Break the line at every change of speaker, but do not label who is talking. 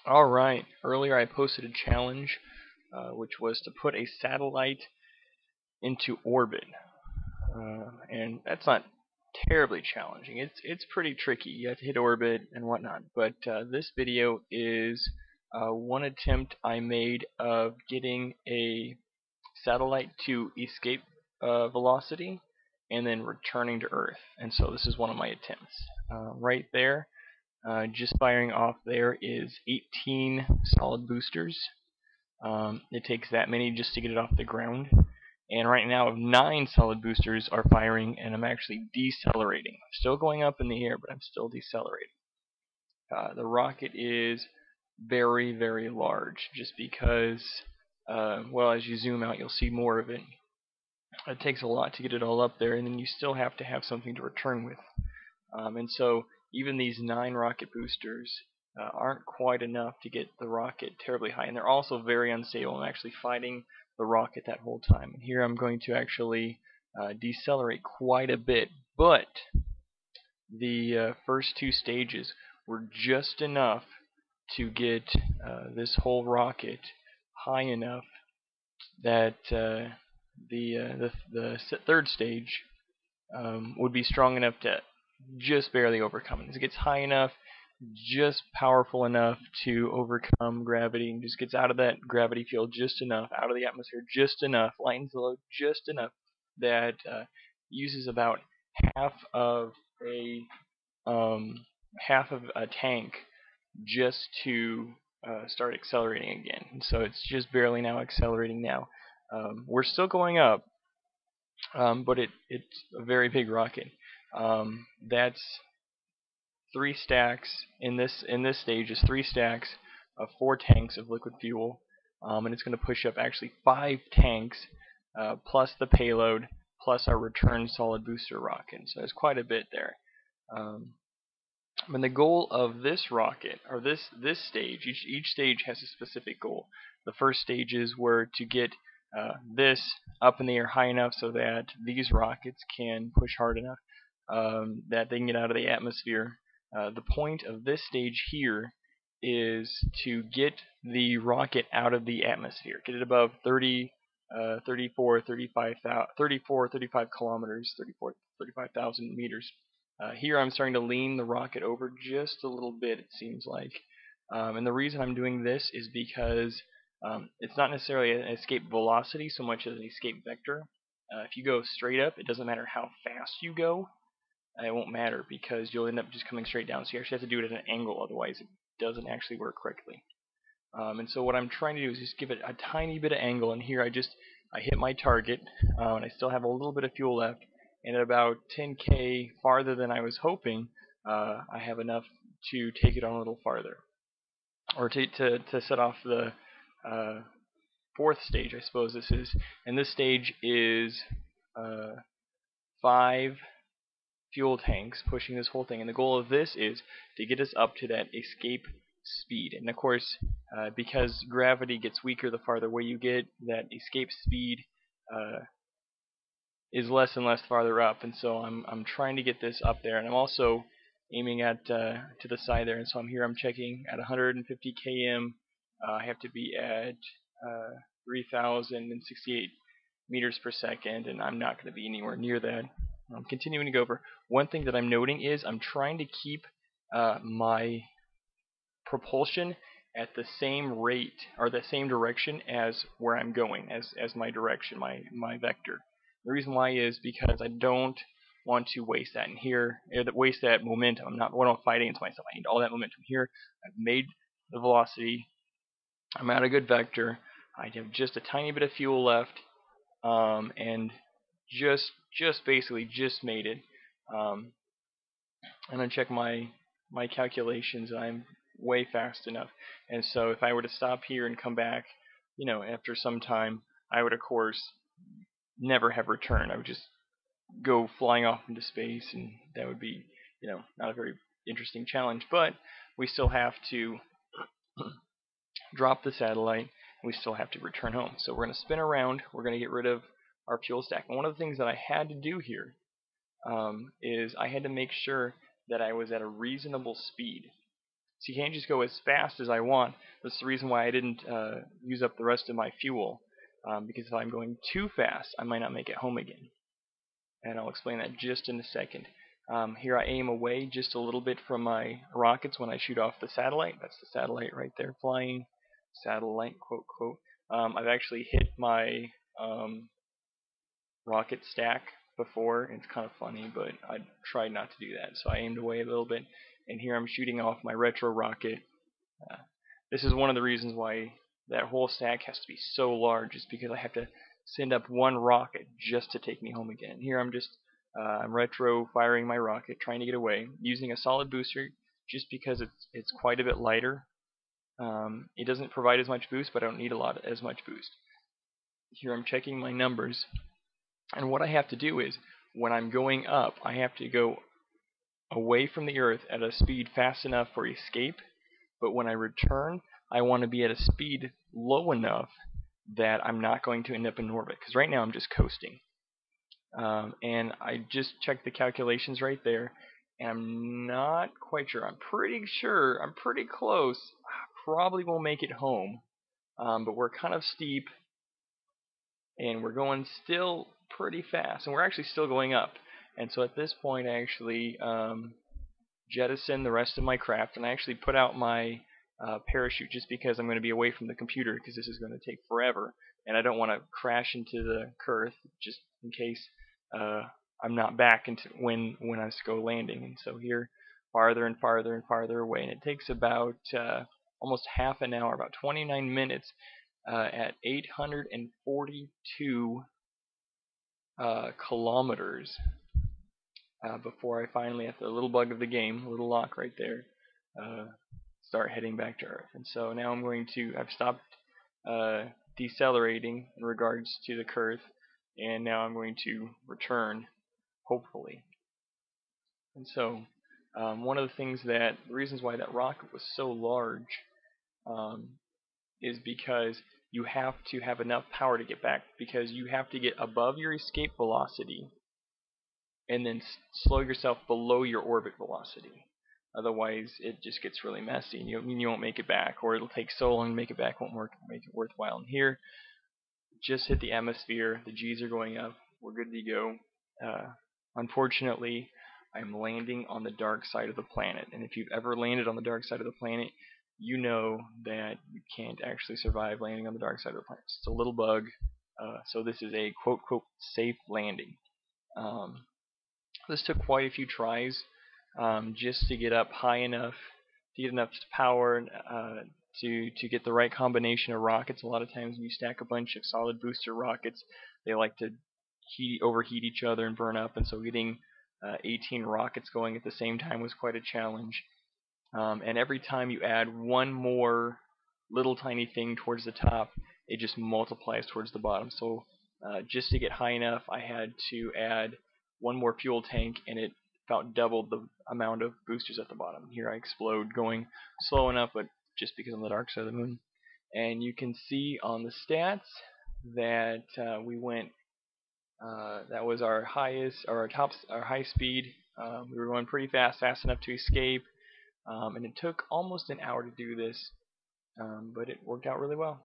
Alright, earlier I posted a challenge which was to put a satellite into orbit. And that's not terribly challenging. It's pretty tricky. You have to hit orbit and whatnot. But this video is one attempt I made of getting a satellite to escape velocity and then returning to Earth. And so this is one of my attempts. Right there, just firing off there is 18 solid boosters. It takes that many just to get it off the ground. And right now 9 solid boosters are firing, and I'm actually decelerating. Still going up in the air, but I'm still decelerating. The rocket is very, very large, just because, well, as you zoom out, you'll see more of it. It takes a lot to get it all up there, and then you still have to have something to return with. And so even these 9 rocket boosters aren't quite enough to get the rocket terribly high, and they're also very unstable. I'm actually fighting the rocket that whole time. And here I'm going to actually decelerate quite a bit, but the first 2 stages were just enough to get this whole rocket high enough that the third stage would be strong enough to just barely overcome it. It gets high enough, just powerful enough to overcome gravity, and just gets out of that gravity field just enough, out of the atmosphere just enough, lightens the load just enough that uses about half of a tank just to start accelerating again. And so it's just barely now accelerating now. We're still going up, but it's a very big rocket. That's 3 stacks in this stage is 3 stacks of 4 tanks of liquid fuel, and it's going to push up actually 5 tanks plus the payload plus our return solid booster rocket. So there's quite a bit there. And the goal of this rocket, or this stage, each stage has a specific goal. The first stages were to get this up in the air high enough so that these rockets can push hard enough that they can get out of the atmosphere. The point of this stage here is to get the rocket out of the atmosphere, get it above 34, 35 kilometers, 35,000 meters. Here I'm starting to lean the rocket over just a little bit, it seems like. And the reason I'm doing this is because it's not necessarily an escape velocity so much as an escape vector. If you go straight up, it doesn't matter how fast you go. It won't matter because you'll end up just coming straight down. So you actually have to do it at an angle, otherwise it doesn't actually work correctly. And so what I'm trying to do is just give it a tiny bit of angle. And here I hit my target, and I still have a little bit of fuel left. And at about 10K farther than I was hoping, I have enough to take it on a little farther, or to set off the 4th stage, I suppose this is. And this stage is 5 fuel tanks pushing this whole thing, and the goal of this is to get us up to that escape speed. And of course, because gravity gets weaker the farther away you get, that escape speed is less and less farther up. And so I'm trying to get this up there, and I'm also aiming at to the side there. And so I'm checking at 150 km. I have to be at 3,068 meters per second, and I'm not going to be anywhere near that. I'm continuing to go over. One thing that I'm noting is I'm trying to keep my propulsion at the same rate, or the same direction as where I'm going, as my direction, my vector. The reason why is because I don't want to waste that. And here, waste that momentum. I'm not fighting against myself. I need all that momentum. Here, I've made the velocity. I'm at a good vector. I have just a tiny bit of fuel left, and basically just made it. And I check my calculations, and I'm way fast enough. And so if I were to stop here and come back, after some time, I would of course never have returned. I would just go flying off into space, and that would be, not a very interesting challenge. But we still have to drop the satellite, and we still have to return home. So we're going to spin around. We're going to get rid of our fuel stack. And one of the things that I had to do here is I had to make sure that I was at a reasonable speed. So you can't just go as fast as I want. That's the reason why I didn't use up the rest of my fuel, because if I'm going too fast, I might not make it home again. And I'll explain that just in a second. Here I aim away just a little bit from my rockets when I shoot off the satellite. That's the satellite right there flying. Satellite, quote, quote. I've actually hit my rocket stack before. It's kind of funny, but I tried not to do that. So I aimed away a little bit, and here I'm shooting off my retro rocket. This is one of the reasons why that whole stack has to be so large, is because I have to send up one rocket just to take me home again. Here I'm retro firing my rocket, trying to get away, using a solid booster just because it's quite a bit lighter. It doesn't provide as much boost, but I don't need as much boost. Here I'm checking my numbers, and what I have to do is, when I'm going up, I have to go away from the Earth at a speed fast enough for escape, but when I return, I want to be at a speed low enough that I'm not going to end up in orbit, because right now I'm just coasting. And I just checked the calculations right there, and I'm not quite sure. I'm pretty close. I probably won't make it home, but we're kind of steep, and we're going still pretty fast, and we're actually still going up. And so at this point, I actually jettison the rest of my craft, and I actually put out my parachute just because I'm going to be away from the computer, because this is going to take forever, and I don't want to crash into the Earth just in case I'm not back into when I go landing. And so here, farther and farther and farther away, and it takes about almost half an hour, about 29 minutes, at 842 kilometers. Before I finally, at the little bug of the game, little lock right there, start heading back to Earth. And so now I've stopped decelerating in regards to the Earth, and now I'm going to return, hopefully. And so one of the reasons why that rocket was so large is because you have to have enough power to get back, because you have to get above your escape velocity and then slow yourself below your orbit velocity. Otherwise, it just gets really messy, and you won't make it back, or it'll take so long to make it back, won't make it worthwhile. And here, just hit the atmosphere, the G's are going up, we're good to go. Unfortunately, I'm landing on the dark side of the planet, and if you've ever landed on the dark side of the planet, you know that you can't actually survive landing on the dark side of the planet. It's a little bug, so this is a quote-quote safe landing. This took quite a few tries just to get up high enough, to get enough power to get the right combination of rockets. A lot of times when you stack a bunch of solid booster rockets, they like to overheat each other and burn up, and so getting 18 rockets going at the same time was quite a challenge. And every time you add one more little tiny thing towards the top, it just multiplies towards the bottom. So just to get high enough, I had to add one more fuel tank, and it about doubled the amount of boosters at the bottom. Here I explode, going slow enough, but just because I'm on the dark side of the moon. And you can see on the stats that we went. That was our highest, or our high speed. We were going pretty fast enough to escape, and it took almost an hour to do this, but it worked out really well.